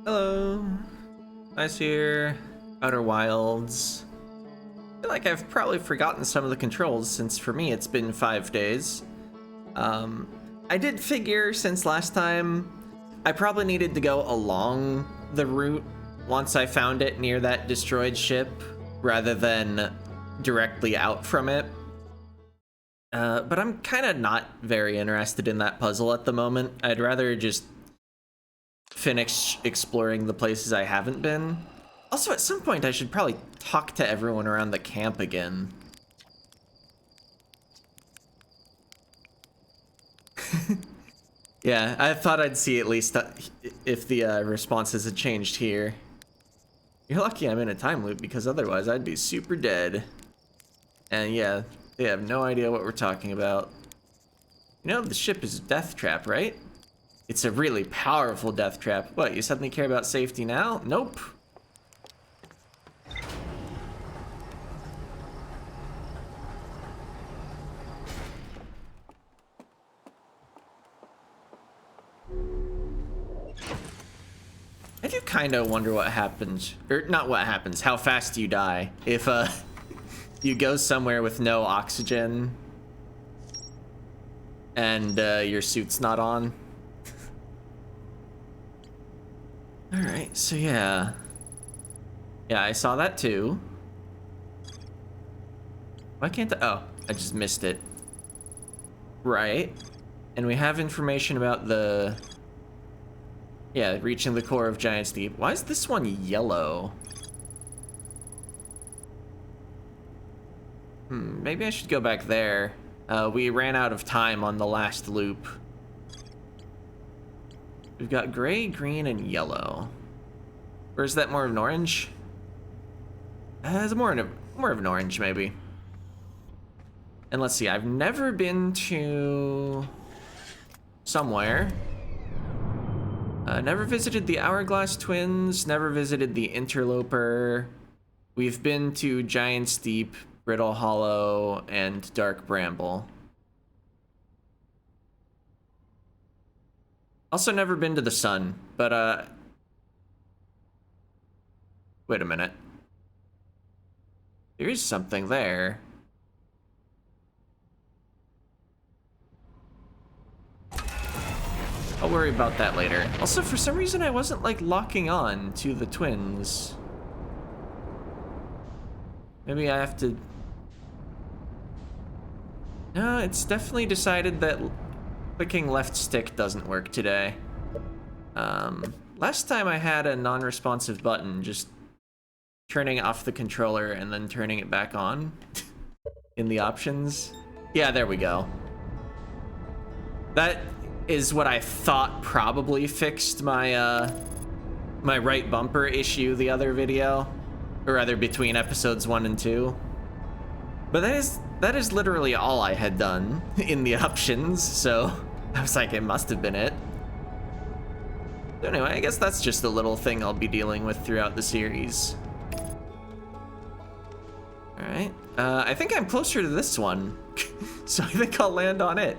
Hello, Ice here, Outer Wilds. I feel like I've probably forgotten some of the controls since for me it's been 5 days. I did figure since last time I probably needed to go along the route once I found it near that destroyed ship rather than directly out from it. But I'm kind of not very interested in that puzzle at the moment. I'd rather just finish exploring the places I haven't been. Also, at some point, I should probably talk to everyone around the camp again. Yeah, I thought I'd see at least if the responses had changed here. You're lucky I'm in a time loop because otherwise I'd be super dead. And yeah, they have no idea what we're talking about. You know, the ship is a death trap, right? It's a really powerful death trap. What, you suddenly care about safety now? Nope. I do kind of wonder what happens, or not what happens, how fast you die if you go somewhere with no oxygen and your suit's not on. All right, so yeah, I saw that too. Why can't oh, I just missed it. Right, and we have information about the reaching the core of Giant's Deep. Why is this one yellow? Maybe I should go back there. We ran out of time on the last loop. We've got gray, green, and yellow. Or is that more of an orange? It's more of an orange, maybe. And let's see, I've never been to somewhere. Never visited the Hourglass Twins, never visited the Interloper. We've been to Giant's Deep, Brittle Hollow, and Dark Bramble. Also never been to the Sun, but wait a minute. There is something there. I'll worry about that later. Also, for some reason, I wasn't, like, locking on to the twins. Maybe I have to... No, it's definitely decided that clicking left stick doesn't work today. Last time I had a non-responsive button, just turning off the controller and then turning it back on in the options. Yeah, there we go. That is what I thought probably fixed my my right bumper issue the other video, or rather between episodes 1 and 2. But that is literally all I had done in the options, so I was like, it must have been it. So anyway, I guess that's just a little thing I'll be dealing with throughout the series. All right, I think I'm closer to this one, so I think I'll land on it.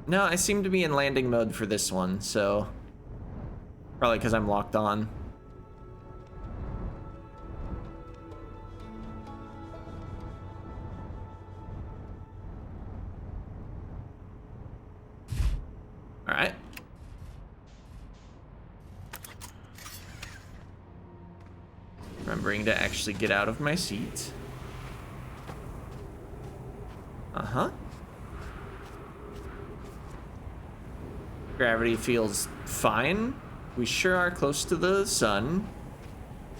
No, I seem to be in landing mode for this one, so probably because I'm locked on. All right. Remembering to actually get out of my seat. Uh-huh. Gravity feels fine. We sure are close to the sun.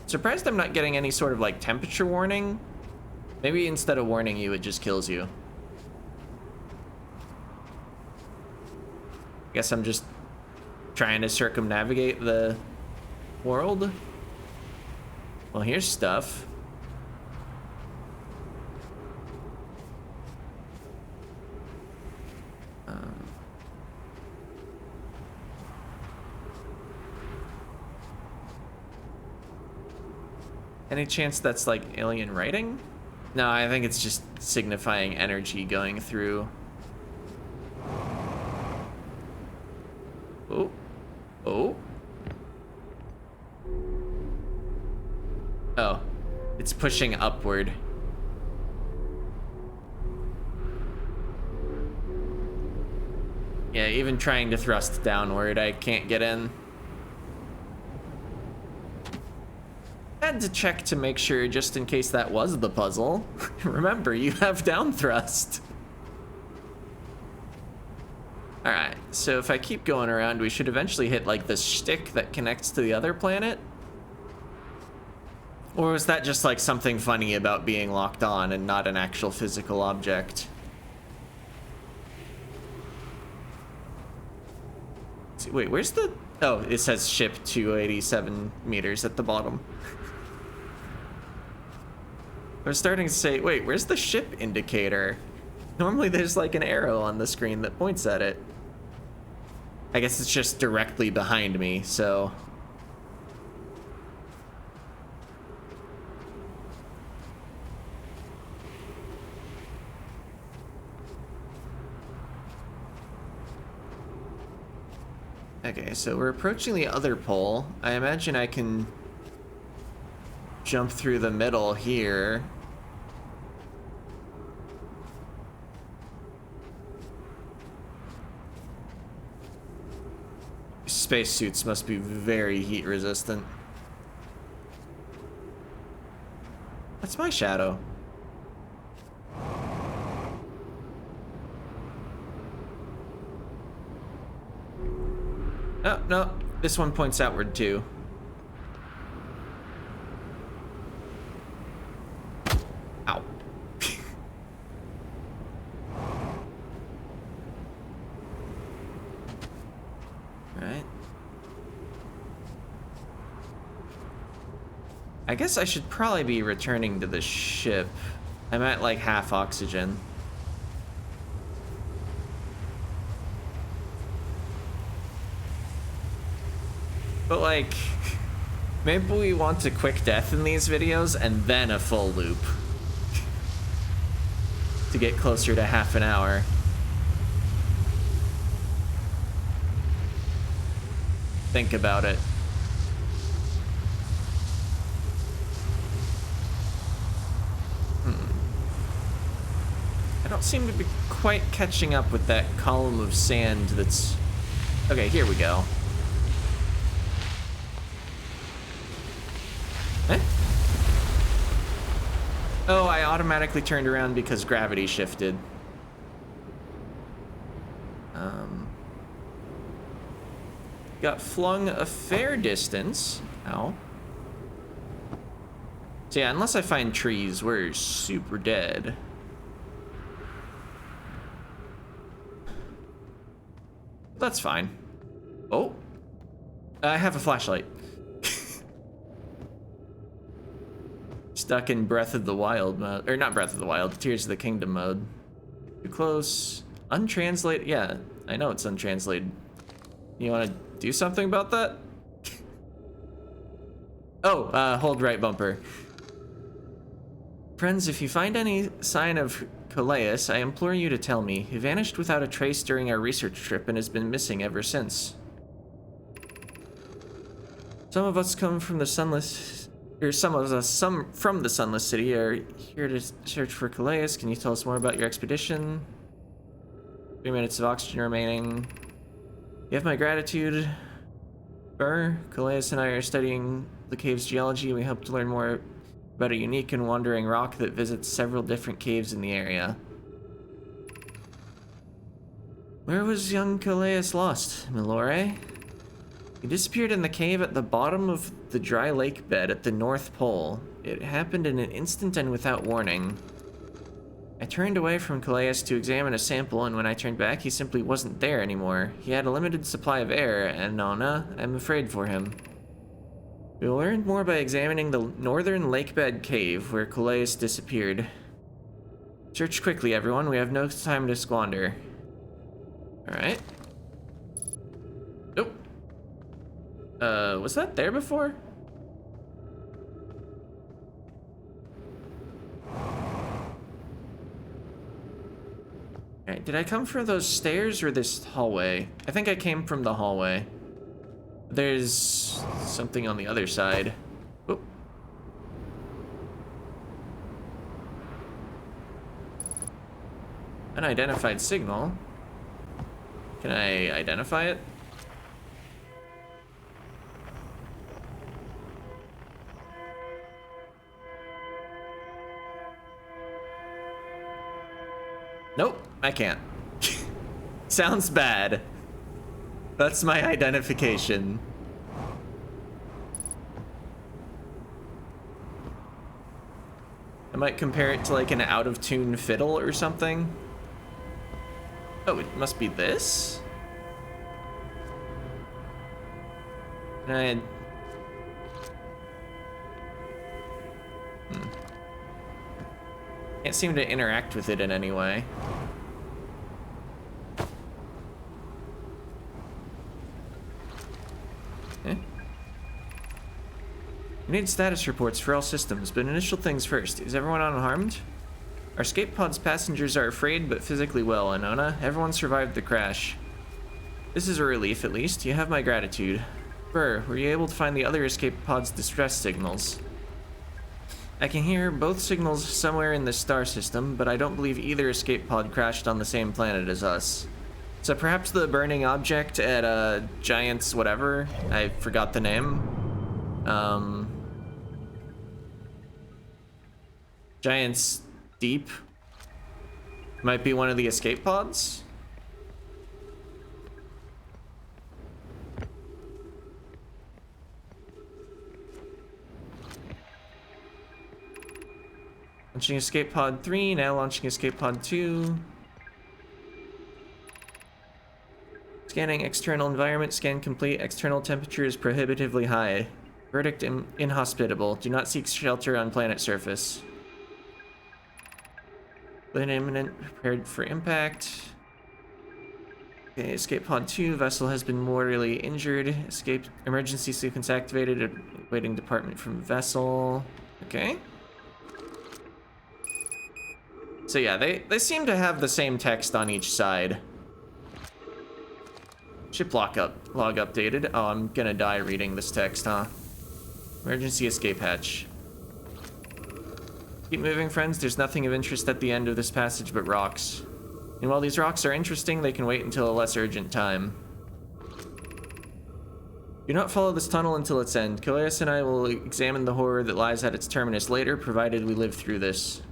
Surprised I'm not getting any sort of like temperature warning. Maybe instead of warning you, it just kills you. Guess I'm just trying to circumnavigate the world. Well, here's stuff. Any chance that's like alien writing? No, I think it's just signifying energy going through. Oh. Oh. Oh. It's pushing upward. Yeah, even trying to thrust downward, I can't get in. Had to check to make sure just in case that was the puzzle. Remember, you have down thrust. Alright, so if I keep going around, we should eventually hit like the stick that connects to the other planet. Or was that just like something funny about being locked on and not an actual physical object? Wait, where's the... Oh, it says ship 287 meters at the bottom. I was starting to say, wait, where's the ship indicator? Normally there's like an arrow on the screen that points at it. I guess it's just directly behind me, so... Okay, so we're approaching the other pole. I imagine I can jump through the middle here. Spacesuits must be very heat resistant. That's my shadow. Oh, no, this one points outward too. Ow. Right. I guess I should probably be returning to the ship. I'm at like half oxygen. But like, maybe we want a quick death in these videos and then a full loop to get closer to half an hour. Think about it. I don't seem to be quite catching up with that column of sand that's... Okay, here we go. Eh? Oh, I automatically turned around because gravity shifted. Got flung a fair distance. Ow. So yeah, unless I find trees, we're super dead. That's fine. Oh. I have a flashlight. Stuck in Breath of the Wild mode. Or not Breath of the Wild, Tears of the Kingdom mode. Too close. Untranslated. Yeah, I know it's untranslated. You want to do something about that? Oh, hold right bumper. Friends, if you find any sign of Coleus, I implore you to tell me. He vanished without a trace during our research trip and has been missing ever since. Some of us come from the Sunless... Or some from the Sunless City are here to search for Coleus. Can you tell us more about your expedition? 3 minutes of oxygen remaining. You have my gratitude. Coleus and I are studying the cave's geology. We hope to learn more about a unique and wandering rock that visits several different caves in the area. Where was young Coleus lost, Milore? He disappeared in the cave at the bottom of the dry lake bed at the North Pole. It happened in an instant and without warning. I turned away from Coleus to examine a sample, and when I turned back, he simply wasn't there anymore. He had a limited supply of air, and Nona, I'm afraid for him. We will learn more by examining the northern lakebed cave where Coleus disappeared. Search quickly, everyone. We have no time to squander. Alright. Nope. Was that there before? Alright, did I come from those stairs or this hallway? I think I came from the hallway. There's something on the other side. Oop. Unidentified signal. Can I identify it? Nope, I can't. Sounds bad. That's my identification. I might compare it to like an out-of-tune fiddle or something. Oh, it must be this? Can I... Can't seem to interact with it in any way. Eh? We need status reports for all systems, but initial things first. Is everyone unharmed? Our escape pod's passengers are afraid, but physically well, Anona. Everyone survived the crash. This is a relief, at least. You have my gratitude. Burr, were you able to find the other escape pod's distress signals? I can hear both signals somewhere in the star system, but I don't believe either escape pod crashed on the same planet as us. So perhaps the burning object at Giant's whatever, I forgot the name. Giant's Deep might be one of the escape pods. Launching escape pod 3, now launching escape pod 2. Scanning external environment, scan complete. External temperature is prohibitively high. Verdict inhospitable. Do not seek shelter on planet surface. Planet imminent, prepared for impact. Okay, escape pod 2, vessel has been mortally injured. Escape, emergency sequence activated, awaiting department from vessel. Okay. So yeah, they seem to have the same text on each side. Ship log updated. Oh, I'm gonna die reading this text, huh? Emergency escape hatch. Keep moving, friends. There's nothing of interest at the end of this passage but rocks. And while these rocks are interesting, they can wait until a less urgent time. Do not follow this tunnel until its end. Koleas and I will examine the horror that lies at its terminus later, provided we live through this.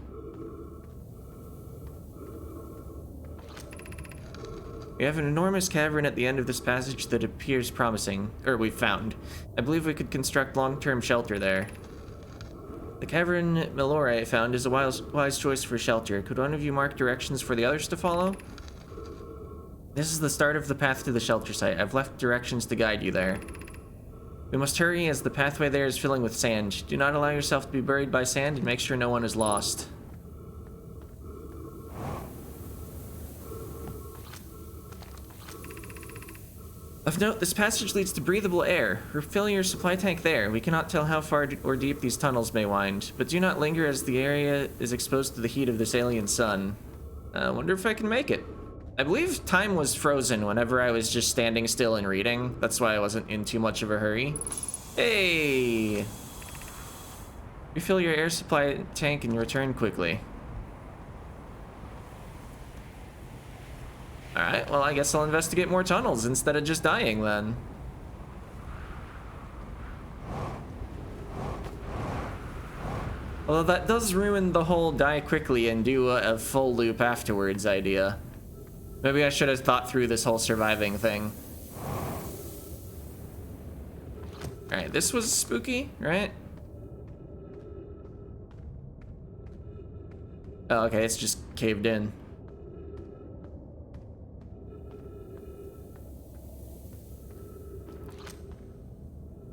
We have an enormous cavern at the end of this passage that appears promising, or we found. I believe we could construct long-term shelter there. The cavern Melore found is a wise choice for shelter. Could one of you mark directions for the others to follow? This is the start of the path to the shelter site. I've left directions to guide you there. We must hurry as the pathway there is filling with sand. Do not allow yourself to be buried by sand and make sure no one is lost. Of note, this passage leads to breathable air. Refill your supply tank there. We cannot tell how far or deep these tunnels may wind, but do not linger as the area is exposed to the heat of this alien sun. I wonder if I can make it. I believe time was frozen whenever I was just standing still and reading. That's why I wasn't in too much of a hurry. Hey! Refill your air supply tank and return quickly. Alright, well I guess I'll investigate more tunnels instead of just dying then. Although that does ruin the whole die quickly and do a full loop afterwards idea. Maybe I should have thought through this whole surviving thing. Alright, this was spooky, right? Oh, okay, it's just caved in.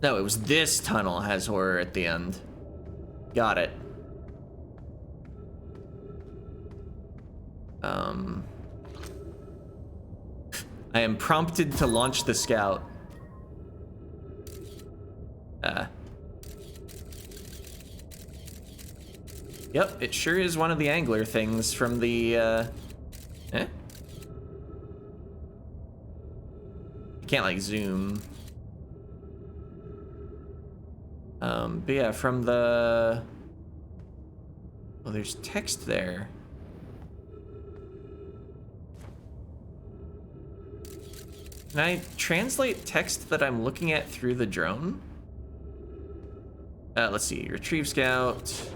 No, it was this tunnel has horror at the end. Got it. I am prompted to launch the scout. Yep, it sure is one of the angler things from the, can't like zoom. But yeah, from the... Oh, there's text there. Can I translate text that I'm looking at through the drone? Let's see, retrieve scout.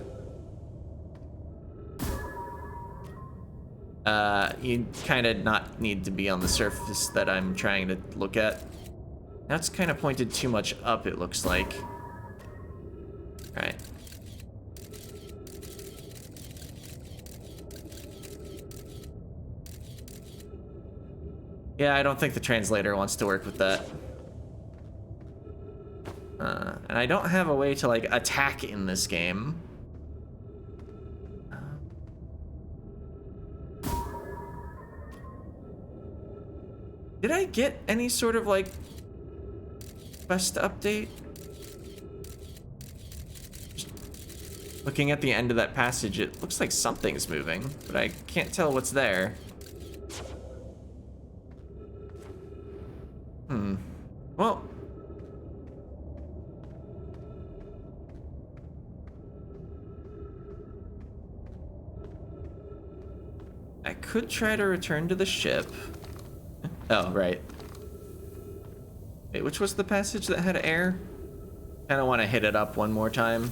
You kind of not need to be on the surface that I'm trying to look at. That's kind of pointed too much up, it looks like. Right. Yeah, I don't think the translator wants to work with that. And I don't have a way to like attack in this game. Did I get any sort of like quest update? Just looking at the end of that passage, it looks like something's moving, but I can't tell what's there. Well, I could try to return to the ship. Oh, right. Wait, which was the passage that had air? Kinda wanna hit it up one more time.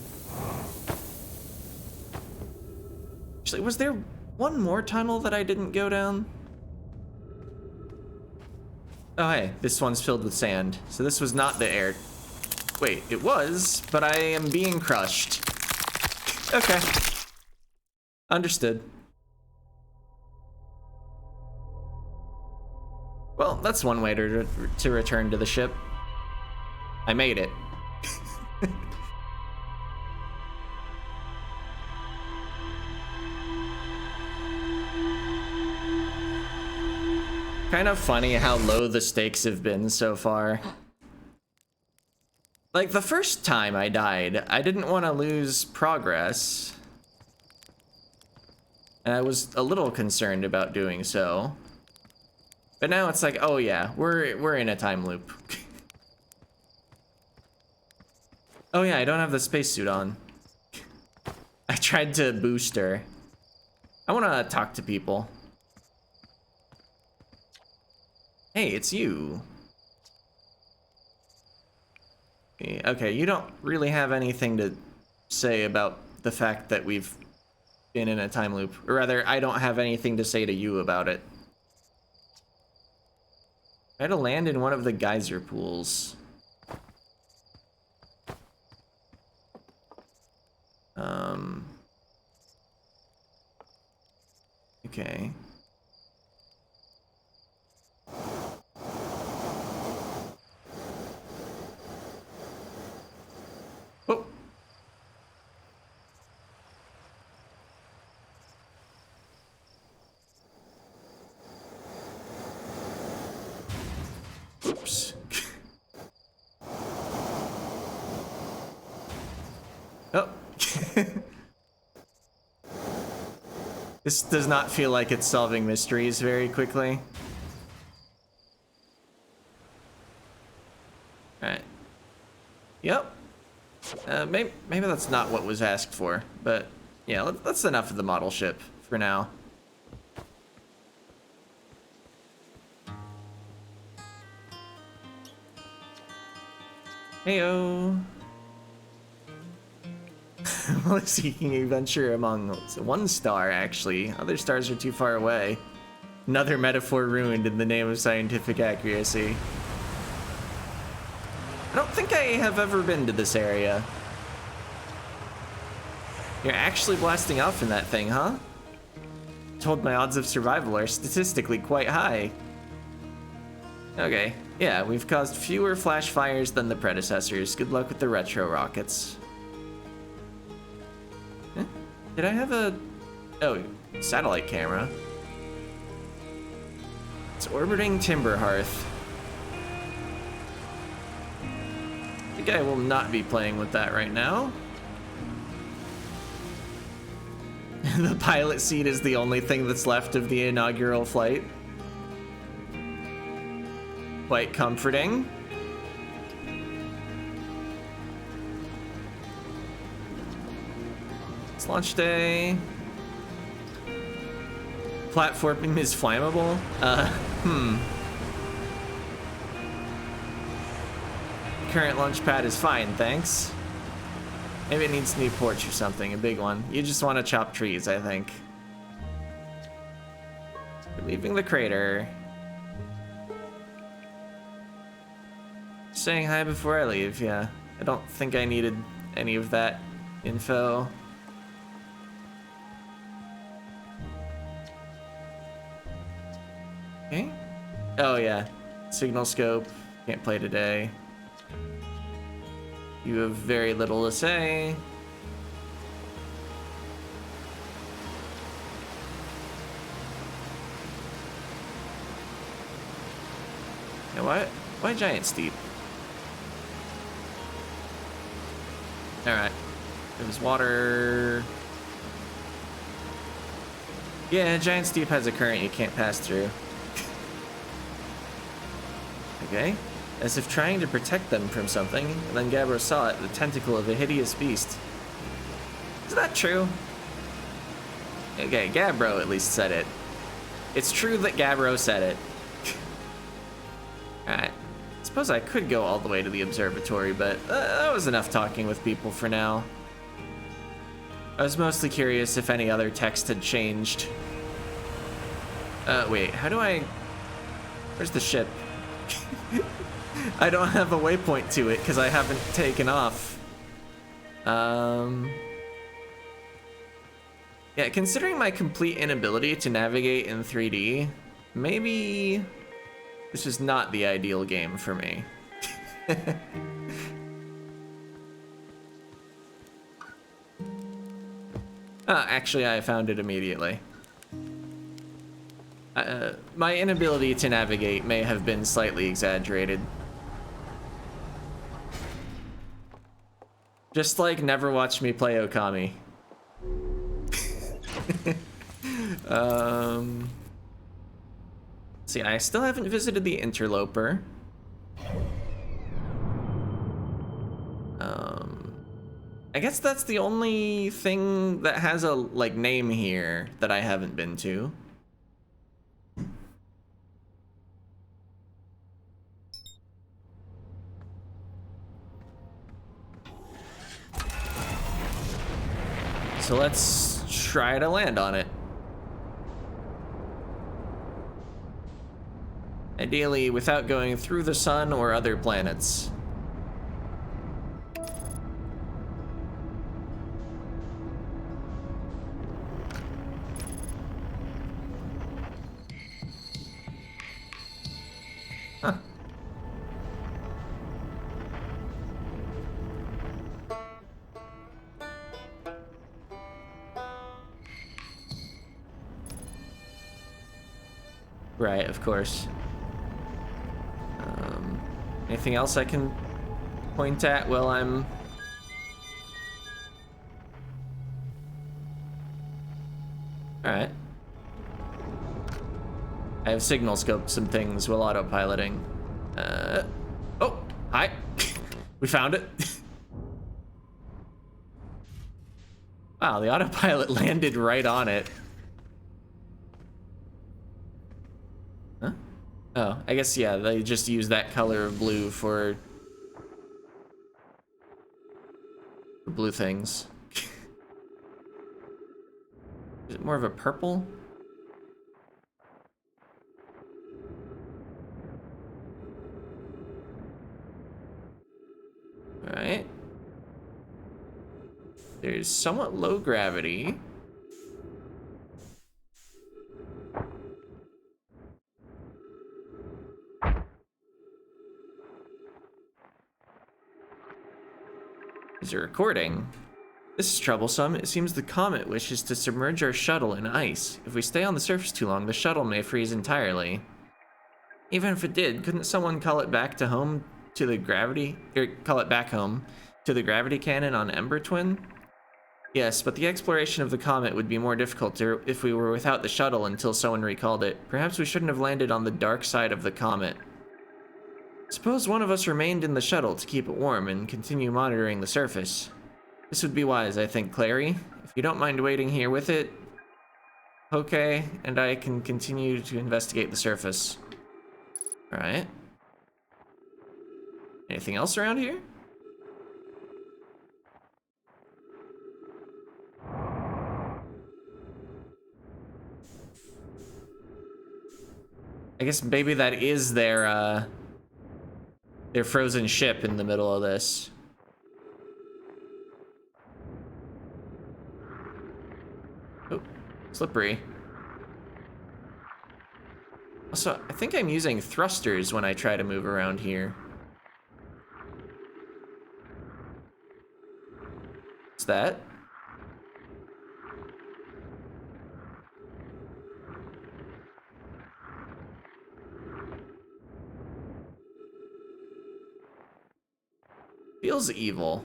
Actually, was there one more tunnel that I didn't go down? Oh, hey, this one's filled with sand. So this was not the air. Wait, it was, but I am being crushed. Okay. Understood. Well, that's one way to return to the ship. I made it. Kind of funny how low the stakes have been so far. Like, the first time I died, I didn't want to lose progress. And I was a little concerned about doing so. But now it's like, oh yeah, we're in a time loop. Oh yeah, I don't have the spacesuit on. I tried to boost her. I want to talk to people. Hey, it's you. Okay, you don't really have anything to say about the fact that we've been in a time loop. Or rather, I don't have anything to say to you about it. Try to land in one of the geyser pools. Okay. Oh. Oops. Oh. This does not feel like it's solving mysteries very quickly. Alright. Yep. Maybe that's not what was asked for, but yeah, that's enough of the model ship for now. Heyo. Well, seeking adventure among 1 star, actually. Other stars are too far away. Another metaphor ruined in the name of scientific accuracy. I don't think I have ever been to this area. You're actually blasting off in that thing, huh? Told my odds of survival are statistically quite high. Okay, yeah, we've caused fewer flash fires than the predecessors. Good luck with the retro rockets. Did I have a... Oh, satellite camera. It's orbiting Timber Hearth. I think I will not be playing with that right now. The pilot seat is the only thing that's left of the inaugural flight. quite comforting. It's launch day. Platforming is flammable? Current launch pad is fine, thanks. Maybe it needs a new porch or something, a big one. You just want to chop trees, I think. We're leaving the crater. Saying hi before I leave, yeah. I don't think I needed any of that info. Okay. Oh yeah, signal scope. Can't play today. You have very little to say. Yeah, why Giant Steep? Alright. There's water. Yeah, Giant Steep has a current you can't pass through. Okay. As if trying to protect them from something, and then Gabbro saw it, the tentacle of a hideous beast. Is that true? Okay, Gabbro at least said it. It's true that Gabbro said it. Alright. I suppose I could go all the way to the observatory, but that was enough talking with people for now. I was mostly curious if any other text had changed. Wait, how do I... Where's the ship? I don't have a waypoint to it because I haven't taken off. Yeah, considering my complete inability to navigate in 3D, maybe this is not the ideal game for me. Actually, I found it immediately. My inability to navigate may have been slightly exaggerated. Just like never watch me play Okami. See, I still haven't visited the Interloper. I guess that's the only thing that has a like name here that I haven't been to. So let's try to land on it. Ideally, without going through the sun or other planets. Huh. Right, of course. Anything else I can point at while I'm... Alright. I have signal scoped some things while autopiloting. Oh, hi. We found it. Wow, the autopilot landed right on it. Huh? Oh, I guess, yeah, they just use that color of blue for blue things. Is it more of a purple? All right. There's somewhat low gravity. Is it recording? This is troublesome. It seems the comet wishes to submerge our shuttle in ice. If we stay on the surface too long, the shuttle may freeze entirely. Even if it did, couldn't someone call it back to home to the gravity, or call it back home to the gravity cannon on Ember Twin? Yes, but the exploration of the comet would be more difficult if we were without the shuttle until someone recalled it. Perhaps we shouldn't have landed on the dark side of the comet. Suppose one of us remained in the shuttle to keep it warm and continue monitoring the surface. This would be wise, I think, Clary. If you don't mind waiting here with it, okay, and I can continue to investigate the surface. Alright. Anything else around here? I guess maybe that is their frozen ship in the middle of this. Oh, slippery. Also, I think I'm using thrusters when I try to move around here. What's that? Feels evil.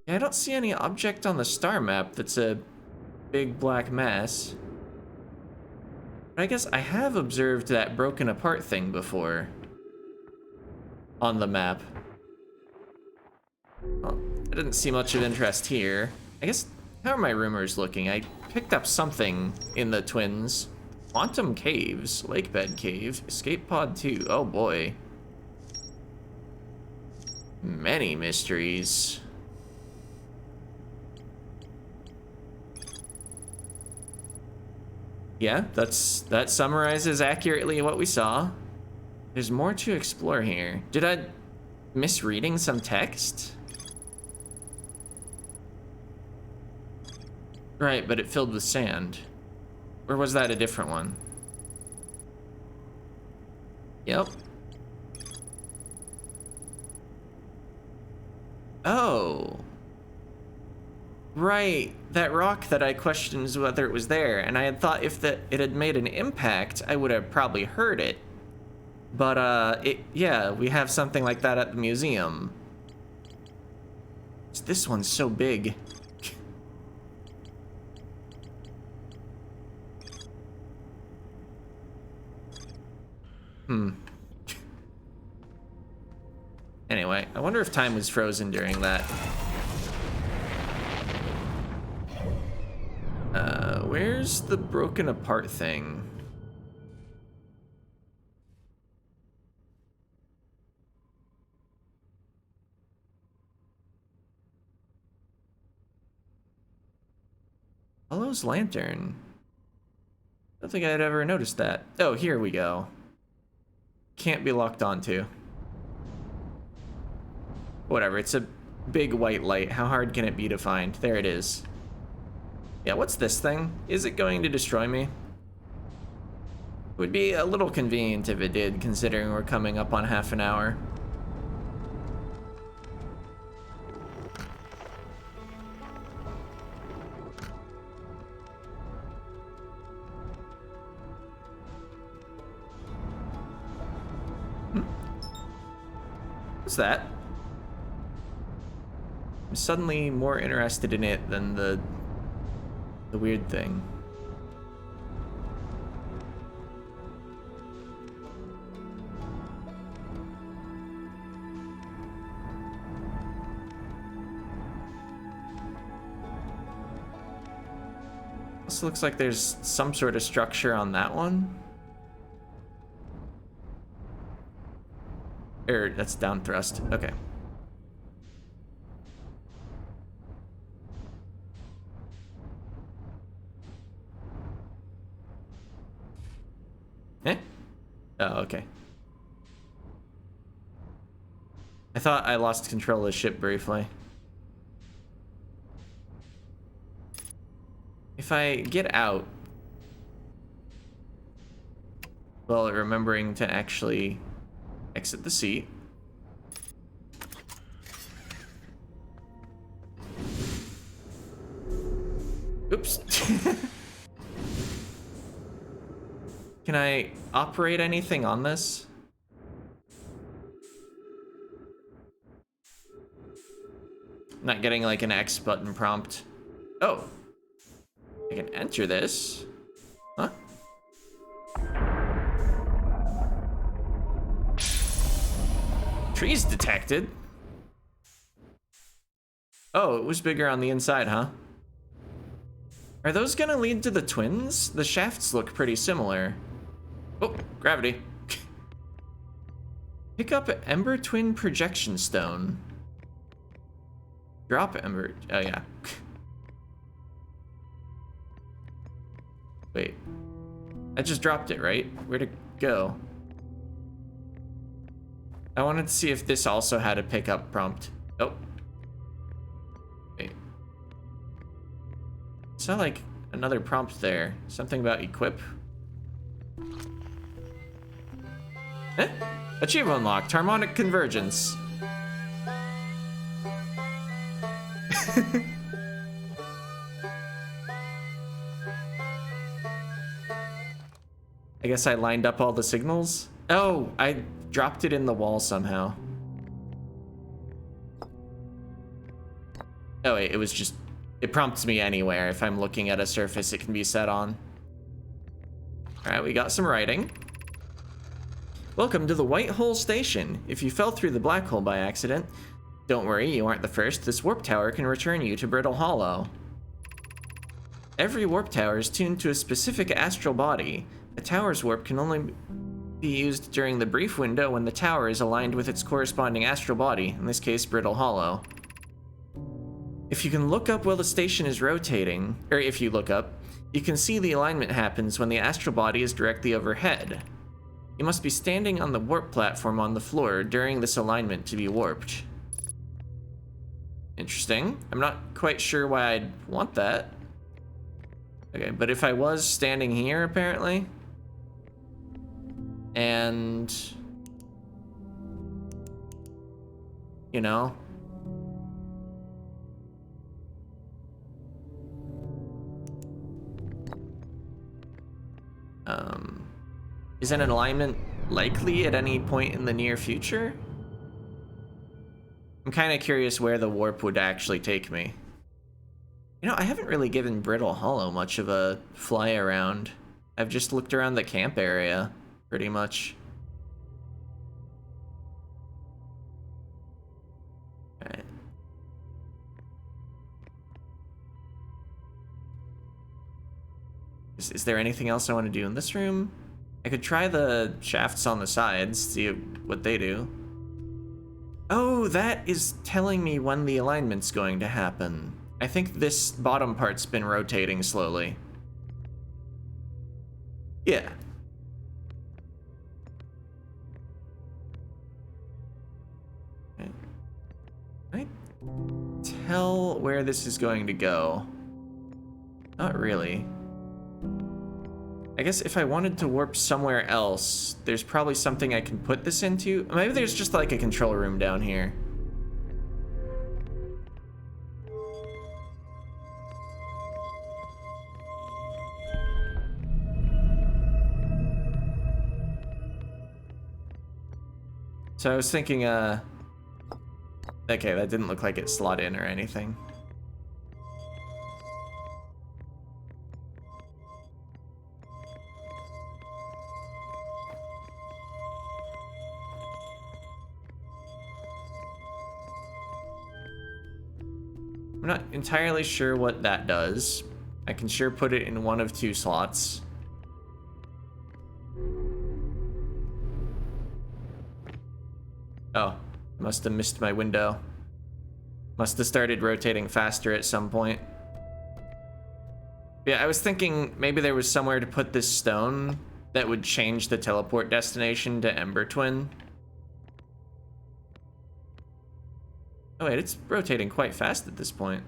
Yeah, I don't see any object on the star map that's a big black mass. But I guess I have observed that broken apart thing before. On the map. Well, I didn't see much of interest here. I guess, how are my rumors looking? I picked up something in the Twins. Quantum Caves, Lakebed Cave, Escape Pod 2. Oh boy. Many mysteries. Yeah, that summarizes accurately what we saw. There's more to explore here. Did I misreading some text? Right, but it filled with sand. Or was that a different one? Yep. Oh. Right, that rock that I questioned whether it was there, and I had thought if it had made an impact, I would have probably heard it. But, yeah, we have something like that at the museum. This one's so big. Anyway, I wonder if time was frozen during that. Where's the broken apart thing? Hollow's lantern. I don't think I'd ever noticed that. Oh, here we go. Can't be locked onto. Whatever, it's a big white light. How hard can it be to find? There it is. Yeah, what's this thing? Is it going to destroy me? Would be a little convenient if it did, considering we're coming up on half an hour. What's that? I'm suddenly more interested in it than the weird thing. This looks like there's some sort of structure on that one. That's down thrust. Okay. Eh? Oh, okay. I thought I lost control of the ship briefly. If I get out, well, remembering to actually exit the seat. Oops. Can I operate anything on this? not getting like an X button prompt. Oh, I can enter this. Huh? Trees detected. Oh, it was bigger on the inside, huh? Are those gonna lead to the twins? The shafts look pretty similar. Oh, gravity. Pick up Ember Twin Projection Stone. Drop Ember. Oh, yeah. Wait. I just dropped it, right? Where'd it go? I wanted to see if this also had a pickup prompt. Oh. Wait. Saw like another prompt there. Something about equip. Eh? Achievement unlocked. Harmonic convergence. I guess I lined up all the signals. Oh, I dropped it in the wall somehow. Oh wait, it was just, it prompts me anywhere. If I'm looking at a surface, it can be set on. All right, we got some writing. Welcome to the White Hole Station. If you fell through the black hole by accident, don't worry, you aren't the first. This warp tower can return you to Brittle Hollow. Every warp tower is tuned to a specific astral body. A tower's warp can only be used during the brief window when the tower is aligned with its corresponding astral body, in this case, Brittle Hollow. If you can look up while the station is rotating, or if you look up, you can see the alignment happens when the astral body is directly overhead. You must be standing on the warp platform on the floor during this alignment to be warped. Interesting. I'm not quite sure why I'd want that. Okay, but if I was standing here, apparently, and, you know, is an alignment likely at any point in the near future? I'm kind of curious where the warp would actually take me. You know, I haven't really given Brittle Hollow much of a fly around. I've just looked around the camp area, pretty much. Alright. Is there anything else I want to do in this room? I could try the shafts on the sides, see what they do. Oh, that is telling me when the alignment's going to happen. I think this bottom part's been rotating slowly. Yeah. Okay. Can I tell where this is going to go? Not really. I guess if I wanted to warp somewhere else, there's probably something I can put this into. Maybe there's just like a control room down here. So I was thinking, okay, that didn't look like it slot in or anything. I'm not entirely sure what that does. I can sure put it in one of two slots. Oh, must have missed my window. Must have started rotating faster at some point. Yeah, I was thinking maybe there was somewhere to put this stone that would change the teleport destination to Ember Twin. Oh wait, it's rotating quite fast at this point.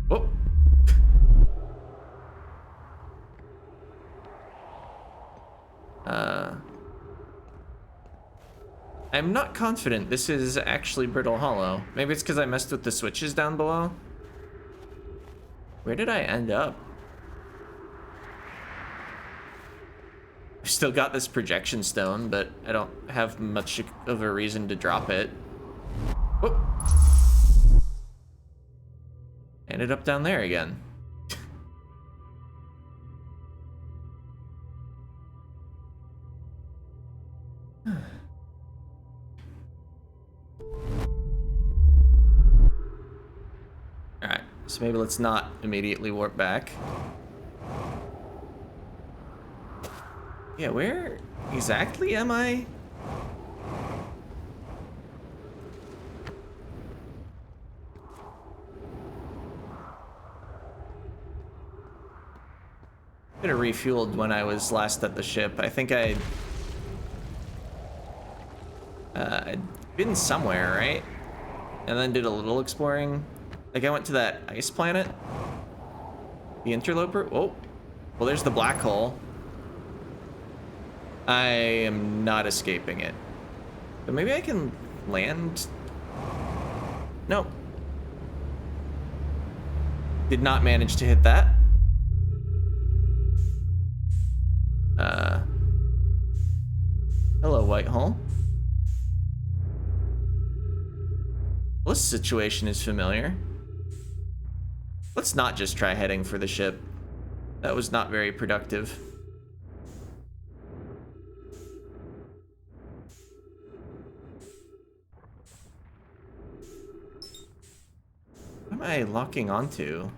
Oh! I'm not confident this is actually Brittle Hollow. Maybe it's because I messed with the switches down below. Where did I end up? I've still got this projection stone, but I don't have much of a reason to drop it. Whoop. Ended up down there again. Alright, so maybe let's not immediately warp back. Yeah, where exactly am I? Could have refueled when I was last at the ship. I think I'd been somewhere, right? And then did a little exploring. Like I went to that ice planet. The interloper. Oh, well, there's the black hole. I am not escaping it. But maybe I can land. Nope. Did not manage to hit that. Hello, white hole. Well, this situation is familiar. Let's not just try heading for the ship. That was not very productive. What am I locking onto?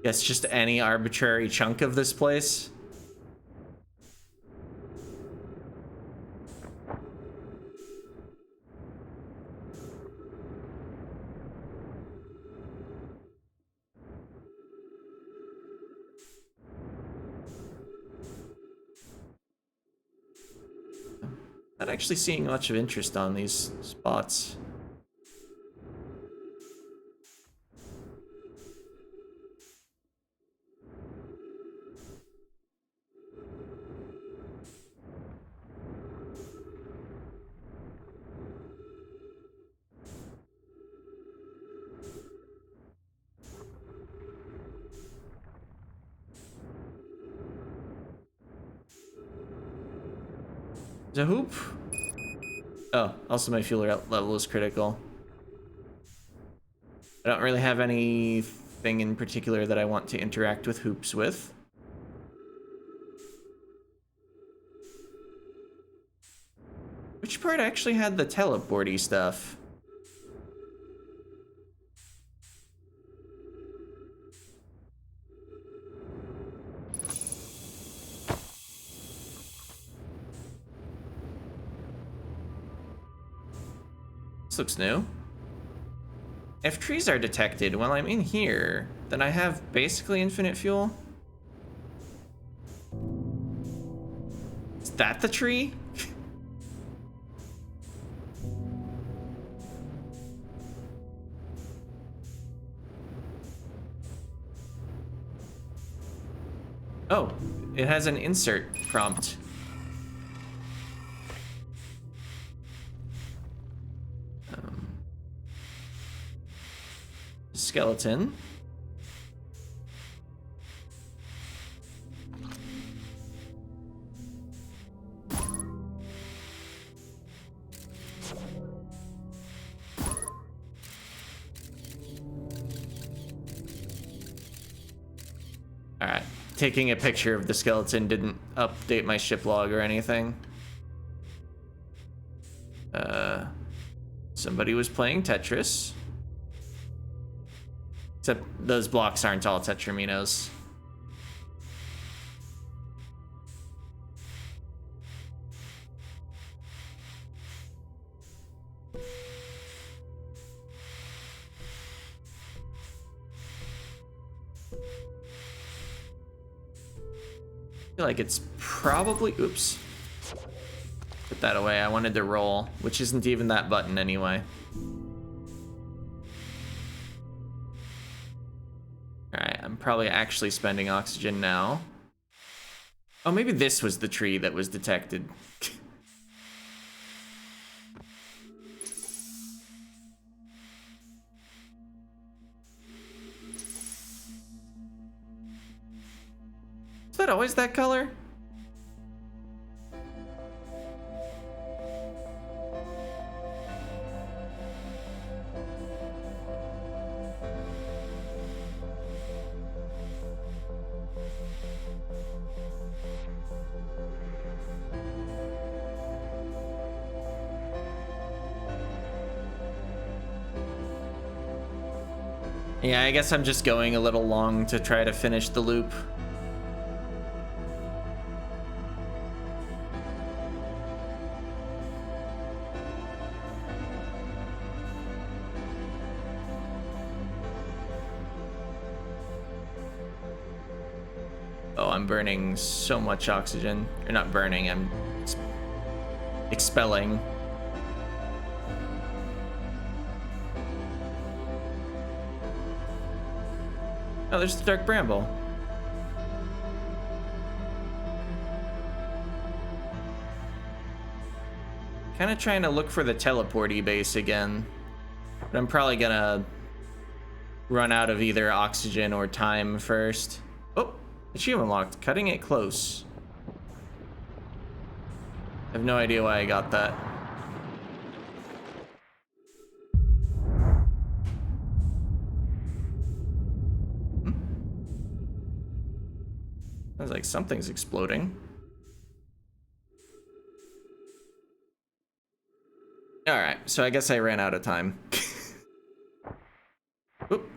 Guess just any arbitrary chunk of this place. Not actually seeing much of interest on these spots. The hoop? Oh, also my fuel level is critical. I don't really have anything in particular that I want to interact with hoops with. Which part actually had the teleporty stuff? This looks new. If trees are detected while I'm in here, then I have basically infinite fuel. Is that the tree? Oh, it has an insert prompt. Skeleton. Alright, taking a picture of the skeleton didn't update my ship log or anything. Somebody was playing Tetris. Except those blocks aren't all Tetraminos. I feel like it's probably... Oops. Put that away. I wanted to roll, which isn't even that button anyway. Alright, I'm probably actually spending oxygen now. Oh, maybe this was the tree that was detected. Is that always that color? Yeah, I guess I'm just going a little long to try to finish the loop. Oh, I'm burning so much oxygen. Or not burning, I'm expelling. Oh, there's the dark bramble. Kind of trying to look for the teleporty base again. But I'm probably gonna run out of either oxygen or time first. Oh, achievement unlocked. Cutting it close. I have no idea why I got that. Sounds like something's exploding. Alright, so I guess I ran out of time. Oop.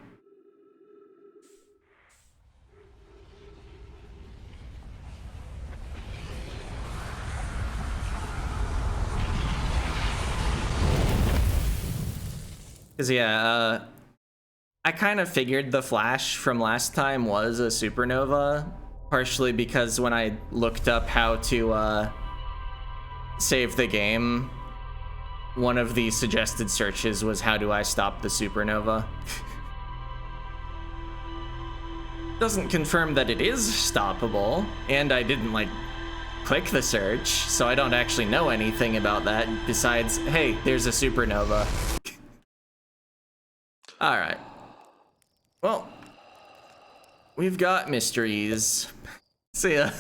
Cause yeah, I kind of figured the flash from last time was a supernova, partially because when I looked up how to save the game, one of the suggested searches was how do I stop the supernova? Doesn't confirm that it is stoppable, and I didn't like click the search, so I don't actually know anything about that besides, hey, there's a supernova. Alright. Well, we've got mysteries. See ya.